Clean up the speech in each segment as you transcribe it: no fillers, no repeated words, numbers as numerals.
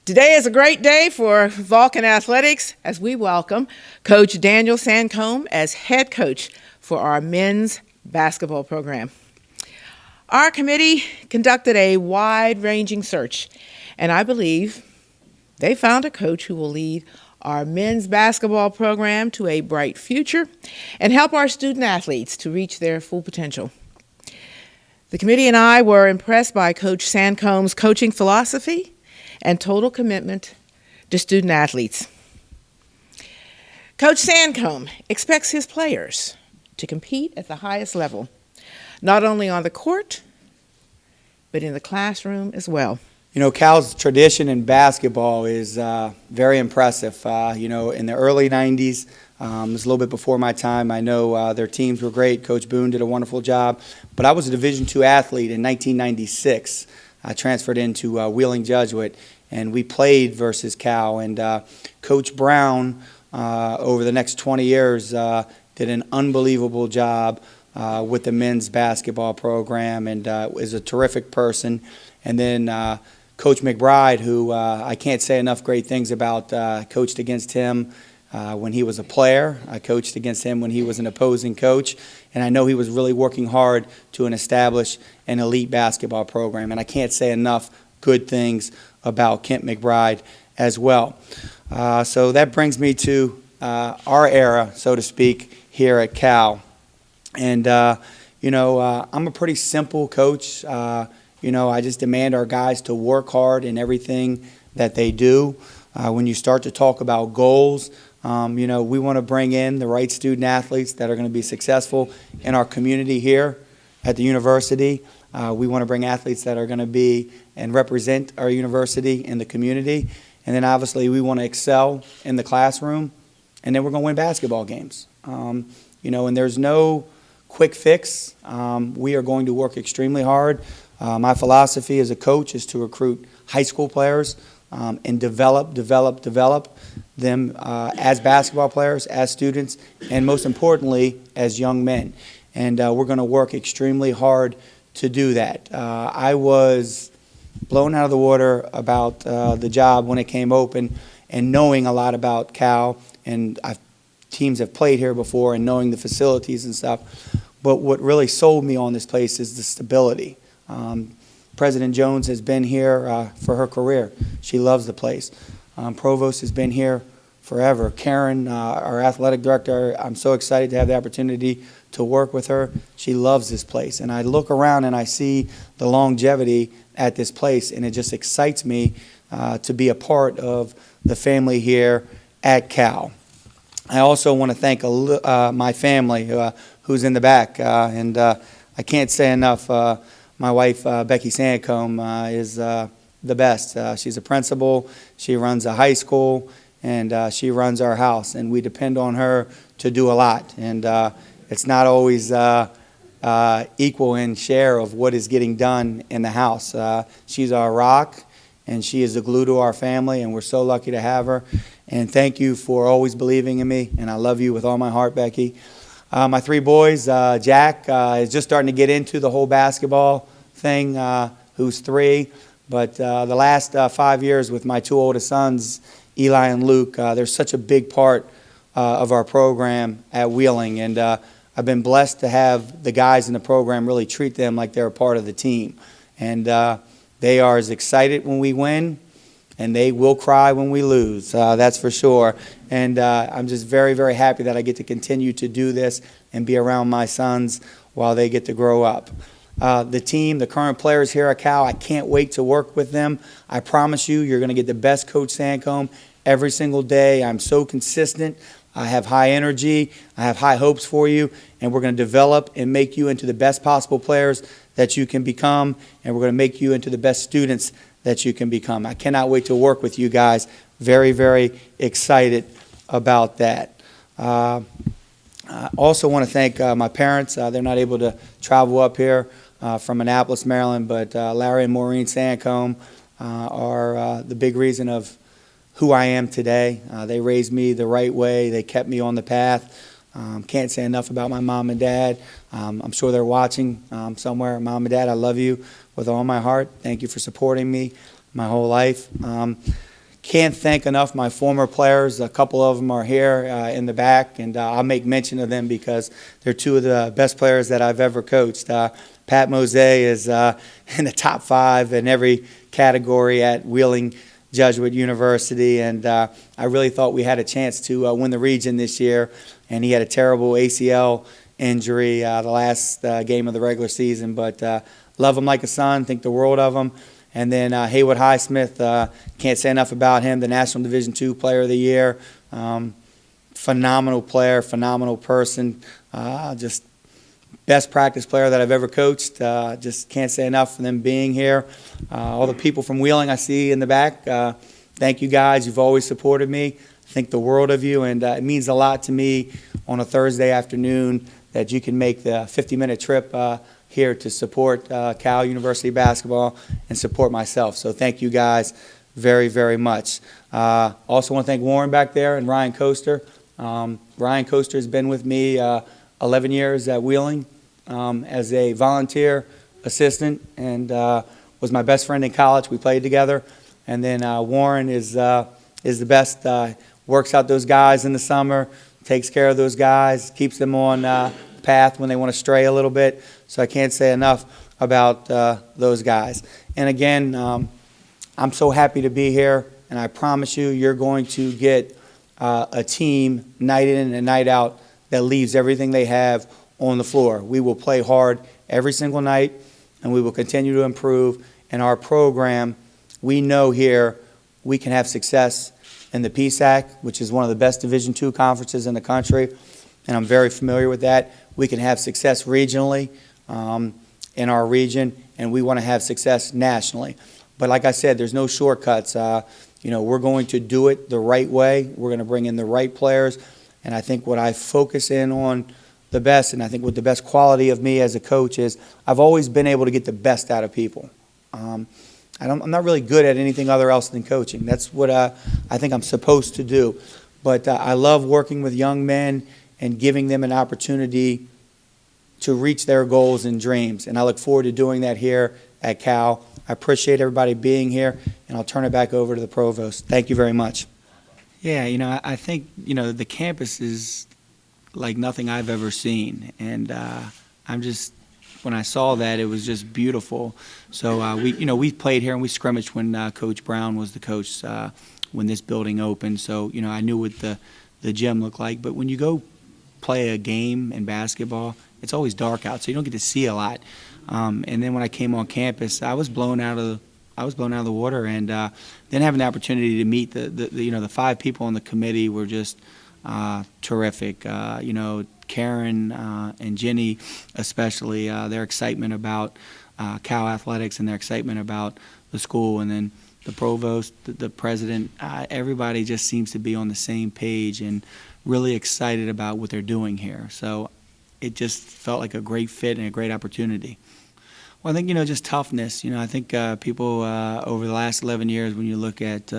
Today is a great day for Vulcan Athletics as we welcome Coach Daniel Sancomb as head coach for our men's basketball program. Our committee conducted a wide-ranging search, and I believe they found a coach who will lead our men's basketball program to a bright future and help our student athletes to reach their full potential. The committee and I were impressed by Coach Sancomb's coaching philosophy and total commitment to student athletes. Coach Sancomb expects his players to compete at the highest level, not only on the court, but in the classroom as well. You know, Cal's tradition in basketball is very impressive. In the early 90s, it was a little bit before my time. I know their teams were great. Coach Boone did a wonderful job. But I was a Division II athlete in 1996. I transferred into Wheeling Jesuit, and we played versus Cal. And Coach Brown, over the next 20 years, did an unbelievable job with the men's basketball program and is a terrific person. And then Coach McBride, who I can't say enough great things about, coached against him when he was a player. I coached against him when he was an opposing coach. And I know he was really working hard to establish an elite basketball program. And I can't say enough good things about Kent McBride as well. So that brings me to our era, so to speak, here at Cal. And, I'm a pretty simple coach. I just demand our guys to work hard in everything that they do. When you start to talk about goals, we want to bring in the right student athletes that are going to be successful in our community here at the university. We want to bring athletes that are going to be and represent our university in the community. And then obviously we want to excel in the classroom. And then we're going to win basketball games. And there's no quick fix. We are going to work extremely hard. My philosophy as a coach is to recruit high school players and develop them as basketball players, as students, and most importantly, as young men. And we're going to work extremely hard to do that. I was blown out of the water about the job when it came open, and knowing a lot about Cal, and teams have played here before, and knowing the facilities and stuff. But what really sold me on this place is the stability. President Jones has been here for her career. She loves the place. Provost has been here forever. Karen, our athletic director, I'm so excited to have the opportunity to work with her. She loves this place. And I look around and I see the longevity at this place, and it just excites me to be a part of the family here at Cal. I also want to thank my family who's in the back, and I can't say enough. My wife, Becky Sancomb, is the best. She's a principal. She runs a high school, and she runs our house. And we depend on her to do a lot. And it's not always equal in share of what is getting done in the house. She's our rock, and she is the glue to our family, and we're so lucky to have her. And thank you for always believing in me, and I love you with all my heart, Becky. My three boys, Jack is just starting to get into the whole basketball thing, who's 3. But the last 5 years with my 2 oldest sons, Eli and Luke, they're such a big part of our program at Wheeling. And I've been blessed to have the guys in the program really treat them like they're a part of the team. And they are as excited when we win, and they will cry when we lose, that's for sure. And I'm just very, very happy that I get to continue to do this and be around my sons while they get to grow up. The team, the current players here at Cal, I can't wait to work with them. I promise you, you're going to get the best Coach Sancomb every single day. I'm so consistent. I have high energy. I have high hopes for you, and we're going to develop and make you into the best possible players that you can become, and we're going to make you into the best students that you can become. I cannot wait to work with you guys. Very, very excited about that. I also want to thank my parents. They're not able to travel up here from Annapolis, Maryland, but Larry and Maureen Sancomb are the big reason of who I am today. They raised me the right way. They kept me on the path. Can't say enough about my mom and dad. I'm sure they're watching somewhere. Mom and Dad, I love you with all my heart. Thank you for supporting me my whole life. can't thank enough my former players. A couple of them are here in the back, and I'll make mention of them because they're two of the best players that I've ever coached. Pat Mose is in the top 5 in every category at Wheeling Jesuit University, and I really thought we had a chance to win the region this year, and he had a terrible ACL injury the last game of the regular season, but love him like a son, think the world of him. And then Haywood Highsmith, can't say enough about him, the National Division II Player of the Year. Phenomenal player, phenomenal person, just best practice player that I've ever coached. Just can't say enough for them being here. All the people from Wheeling I see in the back, thank you guys. You've always supported me. Think the world of you, and it means a lot to me on a Thursday afternoon that you can make the 50-minute trip here to support Cal University basketball and support myself. So thank you guys very, very much. Also want to thank Warren back there and Ryan Coaster. Ryan Coaster has been with me 11 years at Wheeling as a volunteer assistant and was my best friend in college. We played together. And then Warren is the best, works out those guys in the summer, takes care of those guys, keeps them on the path when they want to stray a little bit. So I can't say enough about those guys. And again, I'm so happy to be here, and I promise you, you're going to get a team night in and night out that leaves everything they have on the floor. We will play hard every single night, and we will continue to improve. In our program, we know here we can have success in the PSAC, which is one of the best Division II conferences in the country, and I'm very familiar with that. We can have success regionally in our region, and we want to have success nationally. But like I said, there's no shortcuts. We're going to do it the right way. We're going to bring in the right players, and I think what I focus in on the best, and I think what the best quality of me as a coach is, I've always been able to get the best out of people. I'm not really good at anything other else than coaching. That's what I think I'm supposed to do. But I love working with young men and giving them an opportunity to reach their goals and dreams. And I look forward to doing that here at Cal. I appreciate everybody being here, and I'll turn it back over to the provost. Thank you very much. Yeah, I think, the campus is like nothing I've ever seen. And when I saw that, it was just beautiful. So we played here and we scrimmaged when Coach Brown was the coach when this building opened. So, I knew what the gym looked like. But when you go play a game in basketball, it's always dark out, so you don't get to see a lot. And then when I came on campus, I was blown out of the water, and then having the opportunity to meet the 5 people on the committee were just terrific. Karen and Jenny, especially, their excitement about Cal athletics and their excitement about the school, and then the provost, the president, everybody just seems to be on the same page and really excited about what they're doing here. So it just felt like a great fit and a great opportunity. Well, I think, just toughness. I think people over the last 11 years, when you look at,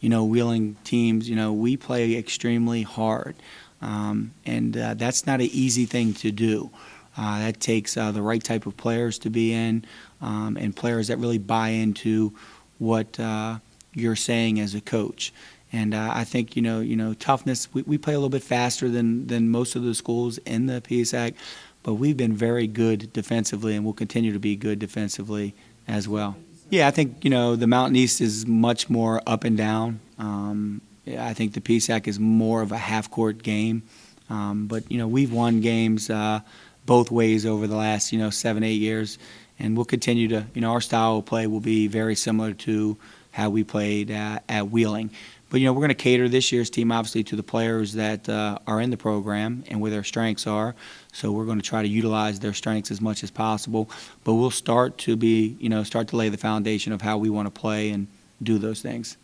Wheeling teams, we play extremely hard. And that's not an easy thing to do. That takes the right type of players to be in, and players that really buy into what you're saying as a coach. And I think toughness. We play a little bit faster than most of the schools in the PSAC, but we've been very good defensively, and we'll continue to be good defensively as well. Yeah, I think the Mountain East is much more up and down. I think the PSAC is more of a half-court game, but we've won games both ways over the last 7-8 years, and we'll continue to. Our style of play will be very similar to how we played at Wheeling. But, we're going to cater this year's team, obviously, to the players that are in the program and where their strengths are. So we're going to try to utilize their strengths as much as possible. But we'll start to lay the foundation of how we want to play and do those things.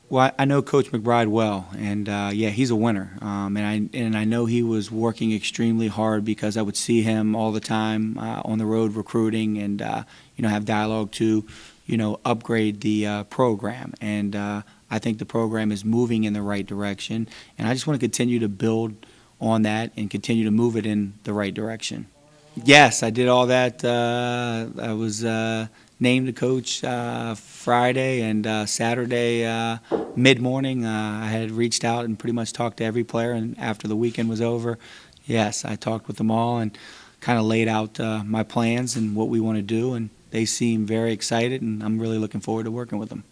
Well, I know Coach McBride well, and he's a winner. And I know he was working extremely hard because I would see him all the time on the road recruiting and have dialogue to upgrade the program. And I think the program is moving in the right direction, and I just want to continue to build on that and continue to move it in the right direction. Yes, I did all that. I was named the coach Friday, and Saturday mid-morning I had reached out and pretty much talked to every player, and after the weekend was over, yes, I talked with them all and kind of laid out my plans and what we want to do, and they seem very excited, and I'm really looking forward to working with them.